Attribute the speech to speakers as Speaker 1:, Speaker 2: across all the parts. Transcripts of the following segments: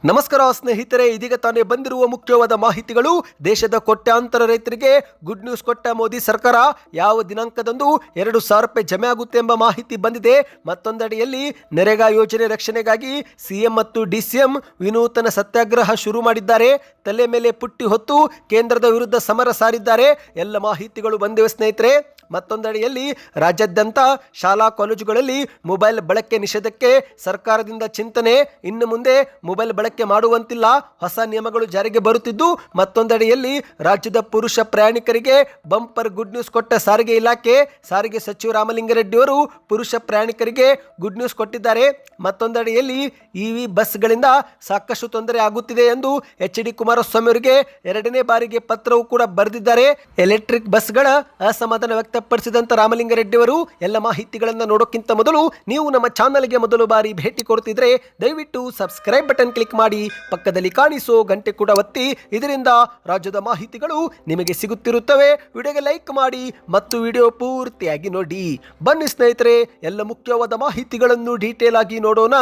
Speaker 1: ನಮಸ್ಕಾರ ಸ್ನೇಹಿತರೆ, ಇದೀಗ ತಾನೇ ಬಂದಿರುವ ಮುಖ್ಯವಾದ ಮಾಹಿತಿಗಳು. ದೇಶದ ಕೋಟ್ಯಾಂತರ ರೈತರಿಗೆ ಗುಡ್ ನ್ಯೂಸ್ ಕೊಟ್ಟ ಮೋದಿ ಸರ್ಕಾರ. ಯಾವ ದಿನಾಂಕದಂದು 2,000 ರೂಪಾಯಿ ಜಮೆ ಆಗುತ್ತೆ ಎಂಬ ಮಾಹಿತಿ ಬಂದಿದೆ. ಮತ್ತೊಂದೆಡೆಯಲ್ಲಿ ನರೇಗಾ ಯೋಜನೆ ರಕ್ಷಣೆಗಾಗಿ ಸಿಎಂ ಮತ್ತು ಡಿಸಿಎಂ ವಿನೂತನ ಸತ್ಯಾಗ್ರಹ ಶುರು ಮಾಡಿದ್ದಾರೆ. ತಲೆ ಮೇಲೆ ಪುಟ್ಟಿ ಹೊತ್ತು ಕೇಂದ್ರದ ವಿರುದ್ಧ ಸಮರ ಸಾರಿದ್ದಾರೆ. ಎಲ್ಲ ಮಾಹಿತಿಗಳು ಬಂದಿವೆ ಸ್ನೇಹಿತರೆ. ಮತ್ತೊಂದೆಡೆಯಲ್ಲಿ ರಾಜ್ಯಾದ್ಯಂತ ಶಾಲಾ ಕಾಲೇಜುಗಳಲ್ಲಿ ಮೊಬೈಲ್ ಬಳಕೆ ನಿಷೇಧಕ್ಕೆ ಸರ್ಕಾರದಿಂದ ಚಿಂತನೆ. ಇನ್ನು ಮುಂದೆ ಮೊಬೈಲ್ ಬಳಕೆ ಮಾಡುವಂತಿಲ್ಲ, ಹೊಸ ನಿಯಮಗಳು ಜಾರಿಗೆ ಬರುತ್ತಿದ್ದು. ಮತ್ತೊಂದೆಡೆಯಲ್ಲಿ ರಾಜ್ಯದ ಪುರುಷ ಪ್ರಯಾಣಿಕರಿಗೆ ಬಂಪರ್ ಗುಡ್ ನ್ಯೂಸ್ ಕೊಟ್ಟ ಸಾರಿಗೆ ಇಲಾಖೆ. ಸಾರಿಗೆ ಸಚಿವ ರಾಮಲಿಂಗಾರೆಡ್ಡಿ ಅವರು ಪುರುಷ ಪ್ರಯಾಣಿಕರಿಗೆ ಗುಡ್ ನ್ಯೂಸ್ ಕೊಟ್ಟಿದ್ದಾರೆ. ಮತ್ತೊಂದೆಡೆಯಲ್ಲಿ ಇವಿ ಬಸ್ಗಳಿಂದ ಸಾಕಷ್ಟು ತೊಂದರೆ ಆಗುತ್ತಿದೆ ಎಂದು ಎಚ್.ಡಿ. ಕುಮಾರಸ್ವಾಮಿ ಅವರಿಗೆ 2ನೇ ಬಾರಿಗೆ ಪತ್ರವೂ ಕೂಡ ಬರೆದಿದ್ದಾರೆ. ಎಲೆಕ್ಟ್ರಿಕ್ ಬಸ್ಗಳ ಅಸಮಾಧಾನ ವ್ಯಕ್ತಪಡಿಸಿದಂತ ರಾಮಲಿಂಗಾರೆಡ್ಡಿ ಅವರು ಎಲ್ಲ ಮಾಹಿತಿಗಳನ್ನು ನೋಡೋಕ್ಕಿಂತ ಮೊದಲು ನೀವು ನಮ್ಮ ಚಾನಲ್ಗೆ ಮೊದಲು ಬಾರಿ ಭೇಟಿ ಕೊಡ್ತಿದ್ರೆ ದಯವಿಟ್ಟು ಸಬ್ಸ್ಕ್ರೈಬ್ ಬಟನ್ ಕ್ಲಿಕ್ ಮಾಡಿ, ಪಕ್ಕದಲ್ಲಿ ಕಾಣಿಸೋ ಗಂಟೆ ಕೂಡ ಒತ್ತಿ. ಇದರಿಂದ ರಾಜ್ಯದ ಮಾಹಿತಿಗಳು ನಿಮಗೆ ಸಿಗುತ್ತಿರುತ್ತವೆ. ವಿಡಿಯೋಗೆ ಲೈಕ್ ಮಾಡಿ ಮತ್ತು ವಿಡಿಯೋ ಪೂರ್ತಿಯಾಗಿ ನೋಡಿ. ಬನ್ನಿ ಸ್ನೇಹಿತರೆ, ಎಲ್ಲ ಮುಖ್ಯವಾದ ಮಾಹಿತಿಗಳನ್ನು ಡೀಟೇಲ್ ಆಗಿ ನೋಡೋಣ.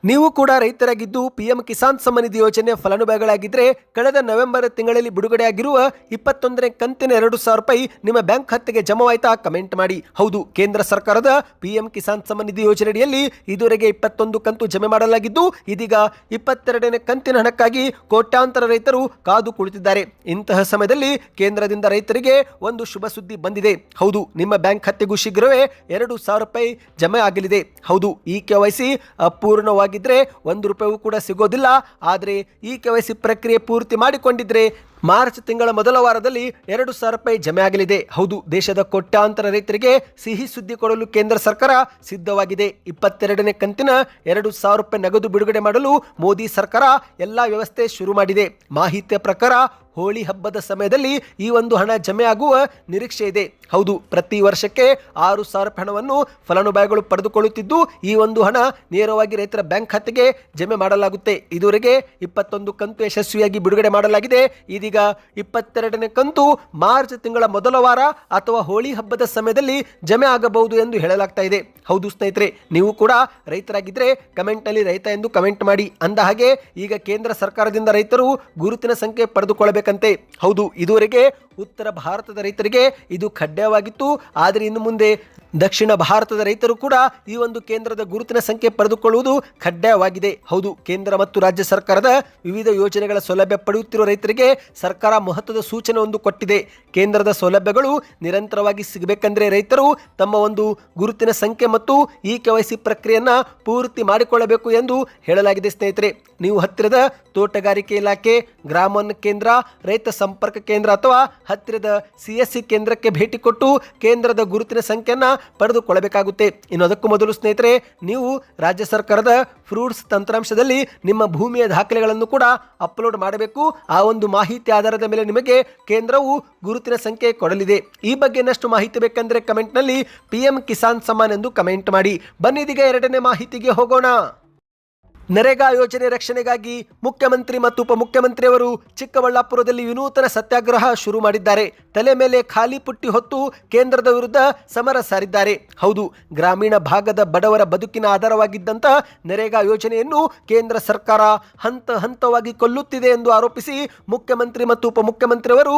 Speaker 1: ನೀವು ಕೂಡ ರೈತರಾಗಿದ್ದು ಪಿಎಂ ಕಿಸಾನ್ ಸಮ್ಮಾನ್ ನಿಧಿ ಯೋಜನೆ ಫಲಾನುಭವಿಗಳಾಗಿದ್ದರೆ ಕಳೆದ ನವೆಂಬರ್ ತಿಂಗಳಲ್ಲಿ ಬಿಡುಗಡೆಯಾಗಿರುವ 21ನೇ ಕಂತಿನ 2,000 ರೂಪಾಯಿ ನಿಮ್ಮ ಬ್ಯಾಂಕ್ ಖಾತೆಗೆ ಜಮಾವಾಯ್ತಾ? ಕಮೆಂಟ್ ಮಾಡಿ. ಹೌದು, ಕೇಂದ್ರ ಸರ್ಕಾರದ ಪಿಎಂ ಕಿಸಾನ್ ಸಮ್ಮಾನ್ ನಿಧಿ ಯೋಜನೆಯಡಿಯಲ್ಲಿ ಇದುವರೆಗೆ 21 ಕಂತು ಜಮೆ ಮಾಡಲಾಗಿದ್ದು, ಇದೀಗ 22ನೇ ಕಂತಿನ ಹಣಕ್ಕಾಗಿ ಕೋಟ್ಯಾಂತರ ರೈತರು ಕಾದು ಕುಳಿತಿದ್ದಾರೆ. ಇಂತಹ ಸಮಯದಲ್ಲಿ ಕೇಂದ್ರದಿಂದ ರೈತರಿಗೆ ಒಂದು ಶುಭ ಸುದ್ದಿ ಬಂದಿದೆ. ಹೌದು, ನಿಮ್ಮ ಬ್ಯಾಂಕ್ ಖಾತೆಗೂ ಶೀಘ್ರವೇ 2,000 ರೂಪಾಯಿ ಜಮೆ ಆಗಲಿದೆ. ಹೌದು, ಈ ಕೆವೈಸಿ ಅಪೂರ್ಣವಾಗಿ 1 ರೂಪಾಯಿಯೂ ಕೂಡ ಸಿಗೋದಿಲ್ಲ. ಆದರೆ ಈ ಕೆವೈಸಿ ಪ್ರಕ್ರಿಯೆ ಪೂರ್ತಿ ಮಾಡಿಕೊಂಡಿದ್ರೆ ಮಾರ್ಚ್ ತಿಂಗಳ ಮೊದಲ ವಾರದಲ್ಲಿ 2,000 ರೂಪಾಯಿ ಜಮೆ ಆಗಲಿದೆ. ಹೌದು, ದೇಶದ ಕೋಟ್ಯಾಂತರ ರೈತರಿಗೆ ಸಿಹಿ ಸುದ್ದಿ ಕೊಡಲು ಕೇಂದ್ರ ಸರ್ಕಾರ ಸಿದ್ಧವಾಗಿದೆ. 22ನೇ ಕಂತಿನ 2,000 ರೂಪಾಯಿ ನಗದು ಬಿಡುಗಡೆ ಮಾಡಲು ಮೋದಿ ಸರ್ಕಾರ ಎಲ್ಲಾ ವ್ಯವಸ್ಥೆ ಶುರು ಮಾಡಿದೆ. ಮಾಹಿತಿಯ ಪ್ರಕಾರ ಹೋಳಿ ಹಬ್ಬದ ಸಮಯದಲ್ಲಿ ಈ ಒಂದು ಹಣ ಜಮೆ ಆಗುವ ನಿರೀಕ್ಷೆ ಇದೆ. ಹೌದು, ಪ್ರತಿ ವರ್ಷಕ್ಕೆ 6,000 ರೂಪಾಯಿ ಹಣವನ್ನು ಫಲಾನುಭವಿಗಳು ಪಡೆದುಕೊಳ್ಳುತ್ತಿದ್ದು, ಈ ಒಂದು ಹಣ ನೇರವಾಗಿ ರೈತರ ಬ್ಯಾಂಕ್ ಖಾತೆಗೆ ಜಮೆ ಮಾಡಲಾಗುತ್ತೆ. ಇದುವರೆಗೆ 21 ಕಂತು ಯಶಸ್ವಿಯಾಗಿ ಬಿಡುಗಡೆ ಮಾಡಲಾಗಿದೆ. ಇದೀಗ 22ನೇ ಕಂತು ಮಾರ್ಚ್ ತಿಂಗಳ ಮೊದಲ ವಾರ ಅಥವಾ ಹೋಳಿ ಹಬ್ಬದ ಸಮಯದಲ್ಲಿ ಜಮೆ ಆಗಬಹುದು ಎಂದು ಹೇಳಲಾಗ್ತಾ ಇದೆ. ಹೌದು ಸ್ನೇಹಿತರೆ, ನೀವು ಕೂಡ ರೈತರಾಗಿದ್ದರೆ ಕಮೆಂಟ್ ನಲ್ಲಿ ರೈತ ಎಂದು ಕಮೆಂಟ್ ಮಾಡಿ. ಅಂದ ಹಾಗೆ ಈಗ ಕೇಂದ್ರ ಸರ್ಕಾರದಿಂದ ರೈತರು ಗುರುತಿನ ಸಂಖ್ಯೆ ಪಡೆದುಕೊಳ್ಳಬೇಕಂತೆ. ಹೌದು, ಇದುವರೆಗೆ ಉತ್ತರ ಭಾರತದ ರೈತರಿಗೆ ಇದು ಕಡ್ಡಾಯವಾಗಿತ್ತು. ಆದರೆ ಇನ್ನು ಮುಂದೆ ದಕ್ಷಿಣ ಭಾರತದ ರೈತರು ಕೂಡ ಈ ಒಂದು ಕೇಂದ್ರದ ಗುರುತಿನ ಸಂಖ್ಯೆ ಪಡೆದುಕೊಳ್ಳುವುದು ಕಡ್ಡಾಯವಾಗಿದೆ. ಹೌದು, ಕೇಂದ್ರ ಮತ್ತು ರಾಜ್ಯ ಸರ್ಕಾರದ ವಿವಿಧ ಯೋಜನೆಗಳ ಸೌಲಭ್ಯ ಪಡೆಯುತ್ತಿರುವ ರೈತರಿಗೆ ಸರ್ಕಾರ ಮಹತ್ವದ ಸೂಚನೆ ಒಂದು ಕೊಟ್ಟಿದೆ. ಕೇಂದ್ರದ ಸೌಲಭ್ಯಗಳು ನಿರಂತರವಾಗಿ ಸಿಗಬೇಕೆಂದರೆ ರೈತರು ತಮ್ಮ ಒಂದು ಗುರುತಿನ ಸಂಖ್ಯೆ ಮತ್ತು ಈ ಕೆವೈಸಿ ಪ್ರಕ್ರಿಯೆಯನ್ನು ಪೂರ್ತಿ ಮಾಡಿಕೊಳ್ಳಬೇಕು ಎಂದು ಹೇಳಲಾಗಿದೆ. ಸ್ನೇಹಿತರೆ, ನೀವು ಹತ್ತಿರದ ತೋಟಗಾರಿಕೆ ಇಲಾಖೆ, ಗ್ರಾಮೋನ್ನತ ಕೇಂದ್ರ, ರೈತ ಸಂಪರ್ಕ ಕೇಂದ್ರ ಅಥವಾ ಹತ್ತಿರದ CSC ಕೇಂದ್ರಕ್ಕೆ ಭೇಟಿ ಕೊಟ್ಟು ಕೇಂದ್ರದ ಗುರುತಿನ ಸಂಖ್ಯೆಯನ್ನು ಪಡೆದುಕೊಳ್ಳಬೇಕಾಗುತ್ತೆ. ಇನ್ನು ಅದಕ್ಕೂ ಮೊದಲು ಸ್ನೇಹಿತರೆ, ನೀವು ರಾಜ್ಯ ಸರ್ಕಾರದ ಫ್ರೂಟ್ಸ್ ತಂತ್ರಾಂಶದಲ್ಲಿ ನಿಮ್ಮ ಭೂಮಿಯ ದಾಖಲೆಗಳನ್ನು ಕೂಡ ಅಪ್ಲೋಡ್ ಮಾಡಬೇಕು. ಆ ಒಂದು ಮಾಹಿತಿ ಆಧಾರದ ಮೇಲೆ ನಿಮಗೆ ಕೇಂದ್ರವು ಗುರುತಿನ ಸಂಖ್ಯೆ ಕೊಡಲಿದೆ. ಈ ಬಗ್ಗೆ ಇನ್ನಷ್ಟು ಮಾಹಿತಿ ಬೇಕೆಂದರೆ ಕಮೆಂಟ್ನಲ್ಲಿ PM ಕಿಸಾನ್ ಸಮ್ಮಾನ್ ಎಂದು ಕಮೆಂಟ್ ಮಾಡಿ. ಬನ್ನಿ ಇದೀಗ 2ನೇ ಮಾಹಿತಿಗೆ ಹೋಗೋಣ. ನರೇಗಾ ಯೋಜನೆ ರಕ್ಷಣೆಗಾಗಿ ಮುಖ್ಯಮಂತ್ರಿ ಮತ್ತು ಉಪಮುಖ್ಯಮಂತ್ರಿಯವರು ಚಿಕ್ಕಬಳ್ಳಾಪುರದಲ್ಲಿ ವಿನೂತನ ಸತ್ಯಾಗ್ರಹ ಶುರು ಮಾಡಿದ್ದಾರೆ. ತಲೆ ಮೇಲೆ ಖಾಲಿ ಪುಟ್ಟಿ ಹೊತ್ತು ಕೇಂದ್ರದ ವಿರುದ್ಧ ಸಮರ ಸಾರಿದ್ದಾರೆ. ಹೌದು, ಗ್ರಾಮೀಣ ಭಾಗದ ಬಡವರ ಬದುಕಿನ ಆಧಾರವಾಗಿದ್ದಂಥ ನರೇಗಾ ಯೋಜನೆಯನ್ನು ಕೇಂದ್ರ ಸರ್ಕಾರ ಹಂತ ಹಂತವಾಗಿ ಕೊಲ್ಲುತ್ತಿದೆ ಎಂದು ಆರೋಪಿಸಿ ಮುಖ್ಯಮಂತ್ರಿ ಮತ್ತು ಉಪಮುಖ್ಯಮಂತ್ರಿಯವರು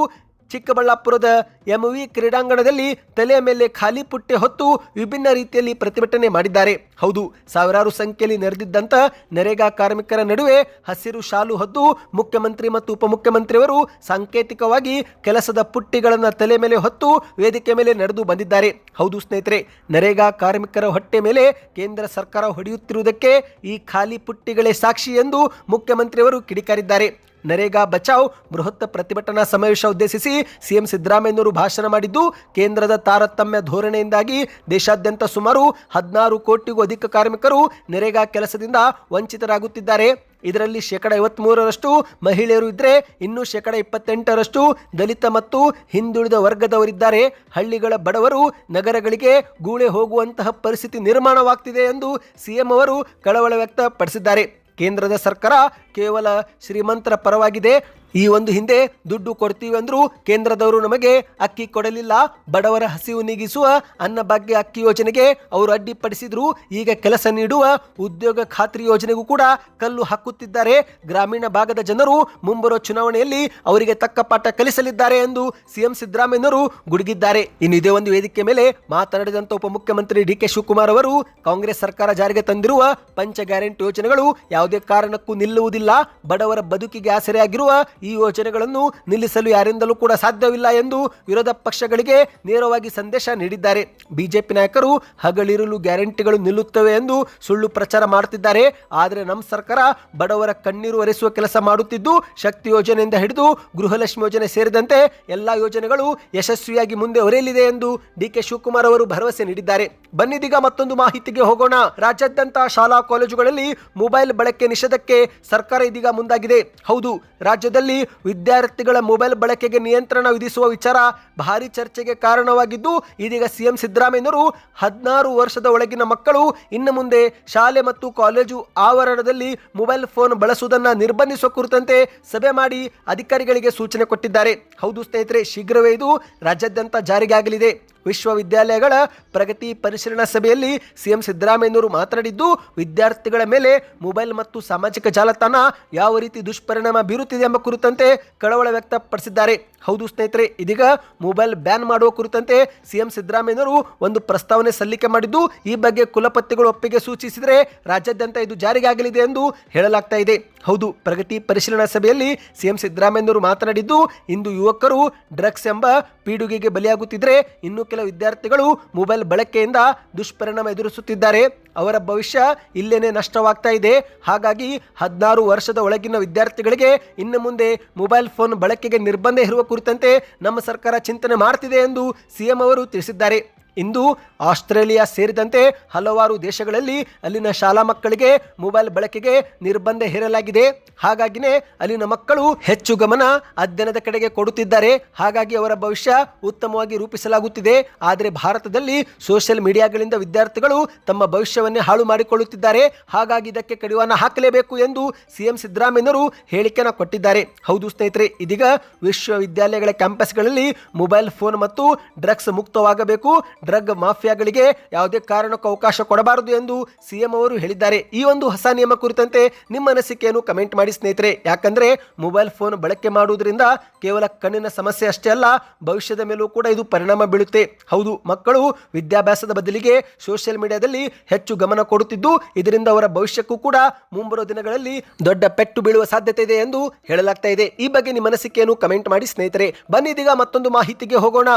Speaker 1: ಚಿಕ್ಕಬಳ್ಳಾಪುರದ MV ಕ್ರೀಡಾಂಗಣದಲ್ಲಿ ತಲೆಯ ಮೇಲೆ ಖಾಲಿ ಪುಟ್ಟೆ ಹೊತ್ತು ವಿಭಿನ್ನ ರೀತಿಯಲ್ಲಿ ಪ್ರತಿಭಟನೆ ಮಾಡಿದ್ದಾರೆ. ಹೌದು, ಸಾವಿರಾರು ಸಂಖ್ಯೆಯಲ್ಲಿ ನೆರೆದಿದ್ದಂಥ ನರೇಗಾ ಕಾರ್ಮಿಕರ ನಡುವೆ ಹಸಿರು ಶಾಲು ಹೊದ್ದು ಮುಖ್ಯಮಂತ್ರಿ ಮತ್ತು ಉಪಮುಖ್ಯಮಂತ್ರಿಯವರು ಸಾಂಕೇತಿಕವಾಗಿ ಕೆಲಸದ ಪುಟ್ಟಿಗಳನ್ನು ತಲೆ ಮೇಲೆ ಹೊತ್ತು ವೇದಿಕೆ ಮೇಲೆ ನಡೆದು ಬಂದಿದ್ದಾರೆ. ಹೌದು ಸ್ನೇಹಿತರೆ, ನರೇಗಾ ಕಾರ್ಮಿಕರ ಹೊಟ್ಟೆ ಮೇಲೆ ಕೇಂದ್ರ ಸರ್ಕಾರ ಹೊಡೆಯುತ್ತಿರುವುದಕ್ಕೆ ಈ ಖಾಲಿ ಪುಟ್ಟಿಗಳೇ ಸಾಕ್ಷಿ ಎಂದು ಮುಖ್ಯಮಂತ್ರಿಯವರು ಕಿಡಿಕಾರಿದ್ದಾರೆ. ನರೇಗಾ ಬಚಾವ್ ಬೃಹತ್ ಪ್ರತಿಭಟನಾ ಸಮಾವೇಶ ಉದ್ದೇಶಿಸಿ ಸಿಎಂ ಸಿದ್ದರಾಮಯ್ಯನವರು ಭಾಷಣ ಮಾಡಿದ್ದು, ಕೇಂದ್ರದ ತಾರತಮ್ಯ ಧೋರಣೆಯಿಂದಾಗಿ ದೇಶಾದ್ಯಂತ ಸುಮಾರು 16 ಕೋಟಿಗೂ ಅಧಿಕ ಕಾರ್ಮಿಕರು ನರೇಗಾ ಕೆಲಸದಿಂದ ವಂಚಿತರಾಗುತ್ತಿದ್ದಾರೆ. ಇದರಲ್ಲಿ 53% ಮಹಿಳೆಯರು ಇದ್ದರೆ ಇನ್ನು 28% ದಲಿತ ಮತ್ತು ಹಿಂದುಳಿದ ವರ್ಗದವರಿದ್ದಾರೆ. ಹಳ್ಳಿಗಳ ಬಡವರು ನಗರಗಳಿಗೆ ಗೂಳೆ ಹೋಗುವಂತಹ ಪರಿಸ್ಥಿತಿ ನಿರ್ಮಾಣವಾಗ್ತಿದೆ ಎಂದು ಸಿಎಂ ಅವರು ಕಳವಳ ವ್ಯಕ್ತಪಡಿಸಿದ್ದಾರೆ. ಕೇಂದ್ರದ ಸರ್ಕಾರ ಕೇವಲ ಶ್ರೀಮಂತರ ಪರವಾಗಿದೆ. ಈ ಒಂದು ಹಿಂದೆ ದುಡ್ಡು ಕೊಡ್ತೀವಿ ಅಂದ್ರು ಕೇಂದ್ರದವರು ನಮಗೆ ಅಕ್ಕಿ ಕೊಡಲಿಲ್ಲ. ಬಡವರ ಹಸಿವು ನೀಗಿಸುವ ಅನ್ನಭಾಗ್ಯ ಅಕ್ಕಿ ಯೋಜನೆಗೆ ಅವರು ಅಡ್ಡಿಪಡಿಸಿದ್ರು. ಈಗ ಕೆಲಸ ನೀಡುವ ಉದ್ಯೋಗ ಖಾತ್ರಿ ಯೋಜನೆಗೂ ಕೂಡ ಕಲ್ಲು ಹಾಕುತ್ತಿದ್ದಾರೆ. ಗ್ರಾಮೀಣ ಭಾಗದ ಜನರು ಮುಂಬರುವ ಚುನಾವಣೆಯಲ್ಲಿ ಅವರಿಗೆ ತಕ್ಕ ಪಾಠ ಕಲಿಸಲಿದ್ದಾರೆ ಎಂದು ಸಿಎಂ ಸಿದ್ದರಾಮಯ್ಯನವರು ಗುಡುಗಿದ್ದಾರೆ. ಇನ್ನು ಇದೇ ಒಂದು ವೇದಿಕೆ ಮೇಲೆ ಮಾತನಾಡಿದಂತ ಉಪಮುಖ್ಯಮಂತ್ರಿ ಡಿ.ಕೆ. ಶಿವಕುಮಾರ್ ಅವರು ಕಾಂಗ್ರೆಸ್ ಸರ್ಕಾರ ಜಾರಿಗೆ ತಂದಿರುವ ಪಂಚ ಗ್ಯಾರಂಟಿ ಯೋಜನೆಗಳು ಯಾವುದೇ ಕಾರಣಕ್ಕೂ ನಿಲ್ಲುವುದಿಲ್ಲ. ಬಡವರ ಬದುಕಿಗೆ ಆಸರೆಯಾಗಿರುವ ಈ ಯೋಜನೆಗಳನ್ನು ನಿಲ್ಲಿಸಲು ಯಾರಿಂದಲೂ ಕೂಡ ಸಾಧ್ಯವಿಲ್ಲ ಎಂದು ವಿರೋಧ ಪಕ್ಷಗಳಿಗೆ ನೇರವಾಗಿ ಸಂದೇಶ ನೀಡಿದ್ದಾರೆ. ಬಿಜೆಪಿ ನಾಯಕರು ಹಗಲಿರುಳು ಗ್ಯಾರಂಟಿಗಳು ನಿಲ್ಲುತ್ತವೆ ಎಂದು ಸುಳ್ಳು ಪ್ರಚಾರ ಮಾಡುತ್ತಿದ್ದಾರೆ. ಆದರೆ ನಮ್ಮ ಸರ್ಕಾರ ಬಡವರ ಕಣ್ಣೀರು ಒರೆಸುವ ಕೆಲಸ ಮಾಡುತ್ತಿದ್ದು, ಶಕ್ತಿ ಯೋಜನೆಯಿಂದ ಹಿಡಿದು ಗೃಹಲಕ್ಷ್ಮಿ ಯೋಜನೆ ಸೇರಿದಂತೆ ಎಲ್ಲಾ ಯೋಜನೆಗಳು ಯಶಸ್ವಿಯಾಗಿ ಮುಂದೆ ಹೊರೆಯಲಿದೆ ಎಂದು ಡಿ.ಕೆ. ಶಿವಕುಮಾರ್ ಅವರು ಭರವಸೆ ನೀಡಿದ್ದಾರೆ. ಬನ್ನಿದೀಗ ಮತ್ತೊಂದು ಮಾಹಿತಿಗೆ ಹೋಗೋಣ. ರಾಜ್ಯಾದ್ಯಂತ ಶಾಲಾ ಕಾಲೇಜುಗಳಲ್ಲಿ ಮೊಬೈಲ್ ಬಳಕೆ ನಿಷೇಧಕ್ಕೆ ಸರ್ಕಾರ ಇದೀಗ ಮುಂದಾಗಿದೆ. ಹೌದು, ರಾಜ್ಯದಲ್ಲಿ ವಿದ್ಯಾರ್ಥಿಗಳ ಮೊಬೈಲ್ ಬಳಕೆಗೆ ನಿಯಂತ್ರಣ ವಿಧಿಸುವ ವಿಚಾರ ಭಾರಿ ಚರ್ಚೆಗೆ ಕಾರಣವಾಗಿದ್ದು, ಇದೀಗ ಸಿಎಂ ಸಿದ್ದರಾಮಯ್ಯನವರು 16 ವರ್ಷದ ಒಳಗಿನ ಮಕ್ಕಳು ಇನ್ನು ಮುಂದೆ ಶಾಲೆ ಮತ್ತು ಕಾಲೇಜು ಆವರಣದಲ್ಲಿ ಮೊಬೈಲ್ ಫೋನ್ ಬಳಸುವುದನ್ನು ನಿರ್ಬಂಧಿಸುವ ಕುರಿತಂತೆ ಸಭೆ ಮಾಡಿ ಅಧಿಕಾರಿಗಳಿಗೆ ಸೂಚನೆ ಕೊಟ್ಟಿದ್ದಾರೆ. ಹೌದು ಸ್ನೇಹಿತರೆ, ಶೀಘ್ರವೇ ಇದು ರಾಜ್ಯಾದ್ಯಂತ ಜಾರಿಗೆ ಆಗಲಿದೆ. ವಿಶ್ವವಿದ್ಯಾಲಯಗಳ ಪ್ರಗತಿ ಪರಿಶೀಲನಾ ಸಭೆಯಲ್ಲಿ ಸಿಎಂ ಸಿದ್ದರಾಮಯ್ಯನವರು ಮಾತನಾಡಿದ್ದು, ವಿದ್ಯಾರ್ಥಿಗಳ ಮೇಲೆ ಮೊಬೈಲ್ ಮತ್ತು ಸಾಮಾಜಿಕ ಜಾಲತಾಣ ಯಾವ ರೀತಿ ದುಷ್ಪರಿಣಾಮ ಬೀರುತ್ತಿದೆ ಎಂಬ ಕುರಿತಂತೆ ಕಳವಳ ವ್ಯಕ್ತಪಡಿಸಿದ್ದಾರೆ. ಹೌದು ಸ್ನೇಹಿತರೆ, ಇದೀಗ ಮೊಬೈಲ್ ಬ್ಯಾನ್ ಮಾಡುವ ಕುರಿತಂತೆ ಸಿಎಂ ಸಿದ್ದರಾಮಯ್ಯನವರು ಒಂದು ಪ್ರಸ್ತಾವನೆ ಸಲ್ಲಿಕೆ ಮಾಡಿದ್ದು, ಈ ಬಗ್ಗೆ ಕುಲಪತಿಗಳು ಒಪ್ಪಿಗೆ ಸೂಚಿಸಿದರೆ ರಾಜ್ಯಾದ್ಯಂತ ಇದು ಜಾರಿಗೆ ಆಗಲಿದೆ ಎಂದು ಹೇಳಲಾಗ್ತಾ ಇದೆ. ಹೌದು, ಪ್ರಗತಿ ಪರಿಶೀಲನಾ ಸಭೆಯಲ್ಲಿ ಸಿಎಂ ಸಿದ್ದರಾಮಯ್ಯನವರು ಮಾತನಾಡಿದ್ದು, ಇಂದು ಯುವಕರು ಡ್ರಗ್ಸ್ ಎಂಬ ಪೀಡುಗೆಗೆ ಬಲಿಯಾಗುತ್ತಿದ್ರೆ ಇನ್ನು ಕೆಲ ವಿದ್ಯಾರ್ಥಿಗಳು ಮೊಬೈಲ್ ಬಳಕೆಯಿಂದ ದುಷ್ಪರಿಣಾಮ ಎದುರಿಸುತ್ತಿದ್ದಾರೆ. ಅವರ ಭವಿಷ್ಯ ಇಲ್ಲೇನೆ ನಷ್ಟವಾಗ್ತಾ ಇದೆ. ಹಾಗಾಗಿ 16 ವರ್ಷದ ಒಳಗಿನ ವಿದ್ಯಾರ್ಥಿಗಳಿಗೆ ಇನ್ನು ಮುಂದೆ ಮೊಬೈಲ್ ಫೋನ್ ಬಳಕೆಗೆ ನಿರ್ಬಂಧ ಇರುವ ಕುರಿತಂತೆ ನಮ್ಮ ಸರ್ಕಾರ ಚಿಂತನೆ ಮಾಡ್ತಿದೆ ಎಂದು ಸಿಎಂ ಅವರು ತಿಳಿಸಿದ್ದಾರೆ. ಇಂದು ಆಸ್ಟ್ರೇಲಿಯಾ ಸೇರಿದಂತೆ ಹಲವಾರು ದೇಶಗಳಲ್ಲಿ ಅಲ್ಲಿನ ಶಾಲಾ ಮಕ್ಕಳಿಗೆ ಮೊಬೈಲ್ ಬಳಕೆಗೆ ನಿರ್ಬಂಧ ಹೇರಲಾಗಿದೆ. ಹಾಗಾಗಿನೇ ಅಲ್ಲಿನ ಮಕ್ಕಳು ಹೆಚ್ಚು ಗಮನ ಅಧ್ಯಯನದ ಕಡೆಗೆ ಕೊಡುತ್ತಿದ್ದಾರೆ. ಹಾಗಾಗಿ ಅವರ ಭವಿಷ್ಯ ಉತ್ತಮವಾಗಿ ರೂಪಿಸಲಾಗುತ್ತಿದೆ. ಆದರೆ ಭಾರತದಲ್ಲಿ ಸೋಷಿಯಲ್ ಮೀಡಿಯಾಗಳಿಂದ ವಿದ್ಯಾರ್ಥಿಗಳು ತಮ್ಮ ಭವಿಷ್ಯವನ್ನೇ ಹಾಳು ಮಾಡಿಕೊಳ್ಳುತ್ತಿದ್ದಾರೆ. ಹಾಗಾಗಿ ಇದಕ್ಕೆ ಕಡಿವಾಣ ಹಾಕಲೇಬೇಕು ಎಂದು ಸಿಎಂ ಸಿದ್ದರಾಮಯ್ಯನವರು ಹೇಳಿಕೆಯನ್ನು ಕೊಟ್ಟಿದ್ದಾರೆ. ಹೌದು ಸ್ನೇಹಿತರೆ, ಇದೀಗ ವಿಶ್ವವಿದ್ಯಾಲಯಗಳ ಕ್ಯಾಂಪಸ್ಗಳಲ್ಲಿ ಮೊಬೈಲ್ ಫೋನ್ ಮತ್ತು ಡ್ರಗ್ಸ್ ಮುಕ್ತವಾಗಬೇಕು. ಡ್ರಗ್ ಮಾಫಿಯಾಗಳಿಗೆ ಯಾವುದೇ ಕಾರಣಕ್ಕೂ ಅವಕಾಶ ಕೊಡಬಾರದು ಎಂದು ಸಿಎಂ ಅವರು ಹೇಳಿದ್ದಾರೆ. ಈ ಒಂದು ಹೊಸ ನಿಯಮ ಕುರಿತಂತೆ ನಿಮ್ಮ ಅನಿಸಿಕೆಯನ್ನು ಕಮೆಂಟ್ ಮಾಡಿ ಸ್ನೇಹಿತರೆ. ಯಾಕಂದ್ರೆ ಮೊಬೈಲ್ ಫೋನ್ ಬಳಕೆ ಮಾಡುವುದರಿಂದ ಕೇವಲ ಕಣ್ಣಿನ ಸಮಸ್ಯೆ ಅಷ್ಟೇ ಅಲ್ಲ, ಭವಿಷ್ಯದ ಮೇಲೂ ಕೂಡ ಇದು ಪರಿಣಾಮ ಬೀಳುತ್ತೆ. ಹೌದು, ಮಕ್ಕಳು ವಿದ್ಯಾಭ್ಯಾಸದ ಬದಲಿಗೆ ಸೋಷಿಯಲ್ ಮೀಡಿಯಾದಲ್ಲಿ ಹೆಚ್ಚು ಗಮನ ಕೊಡುತ್ತಿದ್ದು, ಇದರಿಂದ ಅವರ ಭವಿಷ್ಯಕ್ಕೂ ಕೂಡ ಮುಂಬರುವ ದಿನಗಳಲ್ಲಿ ದೊಡ್ಡ ಪೆಟ್ಟು ಬೀಳುವ ಸಾಧ್ಯತೆ ಇದೆ ಎಂದು ಹೇಳಲಾಗ್ತಾ ಇದೆ. ಈ ಬಗ್ಗೆ ನಿಮ್ಮ ಅನಿಸಿಕೆಯನ್ನು ಕಮೆಂಟ್ ಮಾಡಿ ಸ್ನೇಹಿತರೆ. ಬನ್ನಿ ಇದೀಗ ಮತ್ತೊಂದು ಮಾಹಿತಿಗೆ ಹೋಗೋಣ.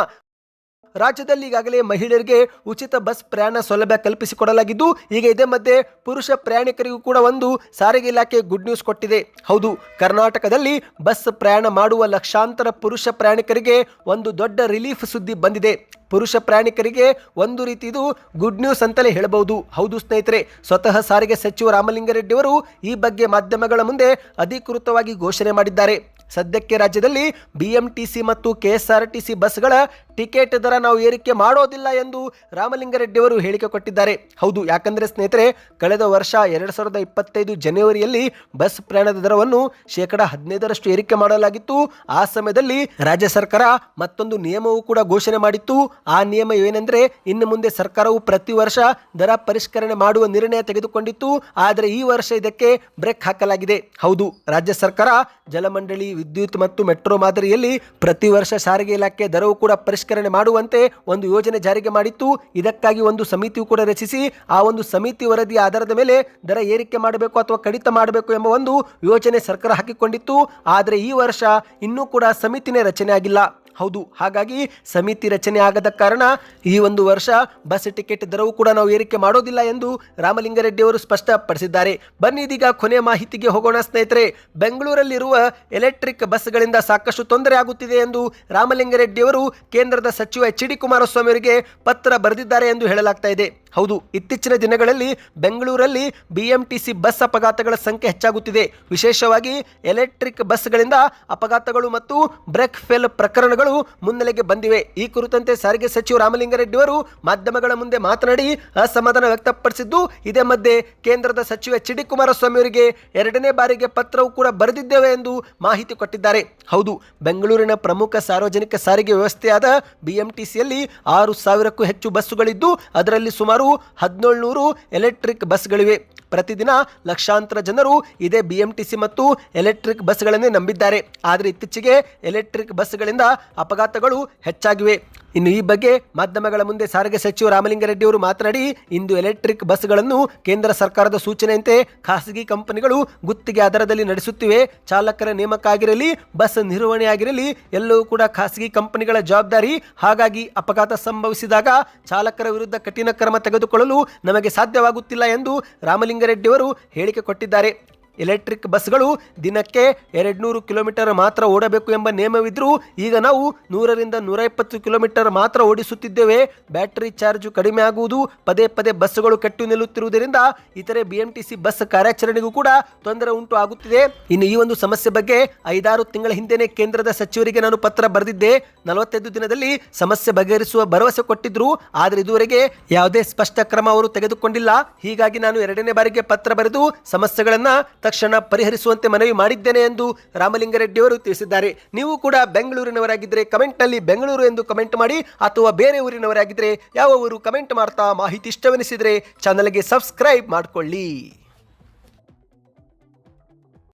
Speaker 1: ರಾಜ್ಯದಲ್ಲಿ ಈಗಾಗಲೇ ಮಹಿಳೆಯರಿಗೆ ಉಚಿತ ಬಸ್ ಪ್ರಯಾಣ ಸೌಲಭ್ಯ ಕಲ್ಪಿಸಿಕೊಡಲಾಗಿದ್ದು, ಈಗ ಇದೇ ಮಧ್ಯೆ ಪುರುಷ ಪ್ರಯಾಣಿಕರಿಗೂ ಕೂಡ ಒಂದು ಸಾರಿಗೆ ಇಲಾಖೆ ಗುಡ್ ನ್ಯೂಸ್ ಕೊಟ್ಟಿದೆ. ಹೌದು, ಕರ್ನಾಟಕದಲ್ಲಿ ಬಸ್ ಪ್ರಯಾಣ ಮಾಡುವ ಲಕ್ಷಾಂತರ ಪುರುಷ ಪ್ರಯಾಣಿಕರಿಗೆ ಒಂದು ದೊಡ್ಡ ರಿಲೀಫ್ ಸುದ್ದಿ ಬಂದಿದೆ. ಪುರುಷ ಪ್ರಯಾಣಿಕರಿಗೆ ಒಂದು ರೀತಿ ಇದು ಗುಡ್ ನ್ಯೂಸ್ ಅಂತಲೇ ಹೇಳಬಹುದು. ಹೌದು ಸ್ನೇಹಿತರೆ, ಸ್ವತಃ ಸಾರಿಗೆ ಸಚಿವ ರಾಮಲಿಂಗಾರೆಡ್ಡಿ ಅವರು ಈ ಬಗ್ಗೆ ಮಾಧ್ಯಮಗಳ ಮುಂದೆ ಅಧಿಕೃತವಾಗಿ ಘೋಷಣೆ ಮಾಡಿದ್ದಾರೆ. ಸದ್ಯಕ್ಕೆ ರಾಜ್ಯದಲ್ಲಿ ಬಿಎಂಟಿಸಿ ಮತ್ತು ಕೆಎಸ್ಆರ್ಟಿಸಿ ಬಸ್ಗಳ ಟಿಕೆಟ್ ದರ ನಾವು ಏರಿಕೆ ಮಾಡೋದಿಲ್ಲ ಎಂದು ರಾಮಲಿಂಗಾರೆಡ್ಡಿ ಅವರು ಹೇಳಿಕೆ ಕೊಟ್ಟಿದ್ದಾರೆ. ಹೌದು, ಯಾಕಂದ್ರೆ ಸ್ನೇಹಿತರೆ, ಕಳೆದ ವರ್ಷ 2025 ಜನವರಿಯಲ್ಲಿ ಬಸ್ ಪ್ರಯಾಣದ ದರವನ್ನು 15% ಏರಿಕೆ ಮಾಡಲಾಗಿತ್ತು. ಆ ಸಮಯದಲ್ಲಿ ರಾಜ್ಯ ಸರ್ಕಾರ ಮತ್ತೊಂದು ನಿಯಮವೂ ಕೂಡ ಘೋಷಣೆ ಮಾಡಿತ್ತು. ಆ ನಿಯಮ ಏನೆಂದ್ರೆ, ಇನ್ನು ಮುಂದೆ ಸರ್ಕಾರವು ಪ್ರತಿ ವರ್ಷ ದರ ಪರಿಷ್ಕರಣೆ ಮಾಡುವ ನಿರ್ಣಯ ತೆಗೆದುಕೊಂಡಿತ್ತು. ಆದರೆ ಈ ವರ್ಷ ಇದಕ್ಕೆ ಬ್ರೇಕ್ ಹಾಕಲಾಗಿದೆ. ಹೌದು, ರಾಜ್ಯ ಸರ್ಕಾರ ಜಲಮಂಡಳಿ, ವಿದ್ಯುತ್ ಮತ್ತು ಮೆಟ್ರೋ ಮಾದರಿಯಲ್ಲಿ ಪ್ರತಿ ವರ್ಷ ಸಾರಿಗೆ ಇಲಾಖೆ ದರವು ಕೂಡ ಪರಿಷ್ಕರಣೆ ಮಾಡುವಂತೆ ಒಂದು ಯೋಜನೆ ಜಾರಿಗೆ ಮಾಡಿತ್ತು. ಇದಕ್ಕಾಗಿ ಒಂದು ಸಮಿತಿಯು ಕೂಡ ರಚಿಸಿ ಆ ಒಂದು ಸಮಿತಿ ವರದಿಯ ಆಧಾರದ ಮೇಲೆ ದರ ಏರಿಕೆ ಮಾಡಬೇಕು ಅಥವಾ ಕಡಿತ ಮಾಡಬೇಕು ಎಂಬ ಒಂದು ಯೋಜನೆ ಸರ್ಕಾರ ಹಾಕಿಕೊಂಡಿತ್ತು. ಆದರೆ ಈ ವರ್ಷ ಇನ್ನೂ ಕೂಡ ಸಮಿತಿನೇ ರಚನೆ ಆಗಿಲ್ಲ. ಹೌದು, ಹಾಗಾಗಿ ಸಮಿತಿ ರಚನೆ ಆಗದ ಕಾರಣ ಈ ಒಂದು ವರ್ಷ ಬಸ್ ಟಿಕೆಟ್ ದರವು ಕೂಡ ನಾವು ಏರಿಕೆ ಮಾಡೋದಿಲ್ಲ ಎಂದು ರಾಮಲಿಂಗಾರೆಡ್ಡಿ ಅವರು ಸ್ಪಷ್ಟಪಡಿಸಿದ್ದಾರೆ. ಬನ್ನಿ ಇದೀಗ ಕೊನೆಯ ಮಾಹಿತಿಗೆ ಹೋಗೋಣ ಸ್ನೇಹಿತರೆ. ಬೆಂಗಳೂರಲ್ಲಿರುವ ಎಲೆಕ್ಟ್ರಿಕ್ ಬಸ್ಗಳಿಂದ ಸಾಕಷ್ಟು ತೊಂದರೆ ಆಗುತ್ತಿದೆ ಎಂದು ರಾಮಲಿಂಗಾರೆಡ್ಡಿ ಅವರು ಕೇಂದ್ರದ ಸಚಿವ ಎಚ್.ಡಿ. ಕುಮಾರಸ್ವಾಮಿ ಅವರಿಗೆ ಪತ್ರ ಬರೆದಿದ್ದಾರೆ ಎಂದು ಹೇಳಲಾಗ್ತಾ ಇದೆ. ಹೌದು, ಇತ್ತೀಚಿನ ದಿನಗಳಲ್ಲಿ ಬೆಂಗಳೂರಲ್ಲಿ ಬಿಎಂಟಿಸಿ ಬಸ್ ಅಪಘಾತಗಳ ಸಂಖ್ಯೆ ಹೆಚ್ಚಾಗುತ್ತಿದೆ. ವಿಶೇಷವಾಗಿ ಎಲೆಕ್ಟ್ರಿಕ್ ಬಸ್ಗಳಿಂದ ಅಪಘಾತಗಳು ಮತ್ತು ಬ್ರೇಕ್ ಫೇಲ್ ಪ್ರಕರಣಗಳು ಕಂಪನಿಗಳು ಮುನ್ನೆಲೆಗೆ ಬಂದಿವೆ. ಈ ಕುರಿತಂತೆ ಸಾರಿಗೆ ಸಚಿವ ರಾಮಲಿಂಗಾರೆಡ್ಡಿ ಅವರು ಮಾಧ್ಯಮಗಳ ಮುಂದೆ ಮಾತನಾಡಿ ಅಸಮಾಧಾನ ವ್ಯಕ್ತಪಡಿಸಿದ್ದು, ಇದೇ ಮಧ್ಯೆ ಕೇಂದ್ರದ ಸಚಿವ ಎಚ್ ಡಿ ಕುಮಾರಸ್ವಾಮಿ ಅವರಿಗೆ 2ನೇ ಬಾರಿಗೆ ಪತ್ರವೂ ಕೂಡ ಬರೆದಿದ್ದೇವೆ ಎಂದು ಮಾಹಿತಿ ಕೊಟ್ಟಿದ್ದಾರೆ. ಹೌದು, ಬೆಂಗಳೂರಿನ ಪ್ರಮುಖ ಸಾರ್ವಜನಿಕ ಸಾರಿಗೆ ವ್ಯವಸ್ಥೆಯಾದ ಬಿಎಂಟಿಸಿಯಲ್ಲಿ 6,000ಕ್ಕೂ ಹೆಚ್ಚು ಬಸ್ಸುಗಳಿದ್ದು, ಅದರಲ್ಲಿ ಸುಮಾರು 1,700 ಎಲೆಕ್ಟ್ರಿಕ್ ಬಸ್ಗಳಿವೆ. ಪ್ರತಿದಿನ ಲಕ್ಷಾಂತರ ಜನರು ಇದೇ ಬಿಎಂಟಿಸಿ ಮತ್ತು ಎಲೆಕ್ಟ್ರಿಕ್ ಬಸ್ಗಳನ್ನೇ ನಂಬಿದ್ದಾರೆ. ಆದರೆ ಇತ್ತೀಚೆಗೆ ಎಲೆಕ್ಟ್ರಿಕ್ ಬಸ್ಗಳಿಂದ ಅಪಘಾತಗಳು ಹೆಚ್ಚಾಗಿವೆ. ಇನ್ನು ಈ ಬಗ್ಗೆ ಮಾಧ್ಯಮಗಳ ಮುಂದೆ ಸಾರಿಗೆ ಸಚಿವ ರಾಮಲಿಂಗಾರೆಡ್ಡಿ ಅವರು ಮಾತನಾಡಿ, ಇಂದು ಎಲೆಕ್ಟ್ರಿಕ್ ಬಸ್ಗಳನ್ನು ಕೇಂದ್ರ ಸರ್ಕಾರದ ಸೂಚನೆಯಂತೆ ಖಾಸಗಿ ಕಂಪನಿಗಳು ಗುತ್ತಿಗೆ ಆಧಾರದಲ್ಲಿ ನಡೆಸುತ್ತಿವೆ. ಚಾಲಕರ ನೇಮಕ ಆಗಿರಲಿ, ಬಸ್ ನಿರ್ವಹಣೆ ಆಗಿರಲಿ, ಎಲ್ಲವೂ ಕೂಡ ಖಾಸಗಿ ಕಂಪನಿಗಳ ಜವಾಬ್ದಾರಿ. ಹಾಗಾಗಿ ಅಪಘಾತ ಸಂಭವಿಸಿದಾಗ ಚಾಲಕರ ವಿರುದ್ಧ ಕಠಿಣ ಕ್ರಮ ತೆಗೆದುಕೊಳ್ಳಲು ನಮಗೆ ಸಾಧ್ಯವಾಗುತ್ತಿಲ್ಲ ಎಂದು ರಾಮಲಿಂಗಾರೆಡ್ಡಿ ಅವರು ಹೇಳಿಕೆ ಕೊಟ್ಟಿದ್ದಾರೆ. ಎಲೆಕ್ಟ್ರಿಕ್ ಬಸ್ಗಳು ದಿನಕ್ಕೆ 200 ಕಿಲೋಮೀಟರ್ ಮಾತ್ರ ಓಡಬೇಕು ಎಂಬ ನಿಯಮವಿದ್ದರೂ ಈಗ ನಾವು 100ರಿಂದ 120 ಕಿಲೋಮೀಟರ್ ಮಾತ್ರ ಓಡಿಸುತ್ತಿದ್ದೇವೆ. ಬ್ಯಾಟರಿ ಚಾರ್ಜ್ ಕಡಿಮೆ ಆಗುವುದು, ಪದೇ ಪದೇ ಬಸ್ಸುಗಳು ಕೆಟ್ಟು ನಿಲ್ಲುತ್ತಿರುವುದರಿಂದ ಇತರೆ ಬಿಎಂಟಿಸಿ ಬಸ್ ಕಾರ್ಯಾಚರಣೆಗೂ ಕೂಡ ತೊಂದರೆ ಉಂಟು ಆಗುತ್ತಿದೆ. ಇನ್ನು ಈ ಒಂದು ಸಮಸ್ಯೆ ಬಗ್ಗೆ 5-6 ತಿಂಗಳ ಹಿಂದೆನೇ ಕೇಂದ್ರದ ಸಚಿವರಿಗೆ ನಾನು ಪತ್ರ ಬರೆದಿದ್ದೆ. 45 ದಿನದಲ್ಲಿ ಸಮಸ್ಯೆ ಬಗೆಹರಿಸುವ ಭರವಸೆ ಕೊಟ್ಟಿದ್ರು. ಆದರೆ ಇದುವರೆಗೆ ಯಾವುದೇ ಸ್ಪಷ್ಟ ಕ್ರಮ ಅವರು ತೆಗೆದುಕೊಂಡಿಲ್ಲ. ಹೀಗಾಗಿ ನಾನು 2ನೇ ಬಾರಿಗೆ ಪತ್ರ ಬರೆದು ಸಮಸ್ಯೆಗಳನ್ನ ತಕ್ಷಣ ಪರಿಹರಿಸುವಂತೆ ಮನವಿ ಮಾಡಿದ್ದೇನೆ ಎಂದು ರಾಮಲಿಂಗಾರೆಡ್ಡಿ ಅವರು ತಿಳಿಸಿದ್ದಾರೆ. ನೀವು ಕೂಡ ಬೆಂಗಳೂರಿನವರಾಗಿದ್ದರೆ ಕಮೆಂಟ್ನಲ್ಲಿ ಬೆಂಗಳೂರು ಎಂದು ಕಮೆಂಟ್ ಮಾಡಿ, ಅಥವಾ ಬೇರೆ ಊರಿನವರಾಗಿದ್ದರೆ ಯಾವ ಊರು ಕಮೆಂಟ್ ಮಾಡ್ತಾ. ಮಾಹಿತಿ ಇಷ್ಟವೆನಿಸಿದರೆ ಚಾನಲ್ಗೆ ಸಬ್ಸ್ಕ್ರೈಬ್ ಮಾಡಿಕೊಳ್ಳಿ.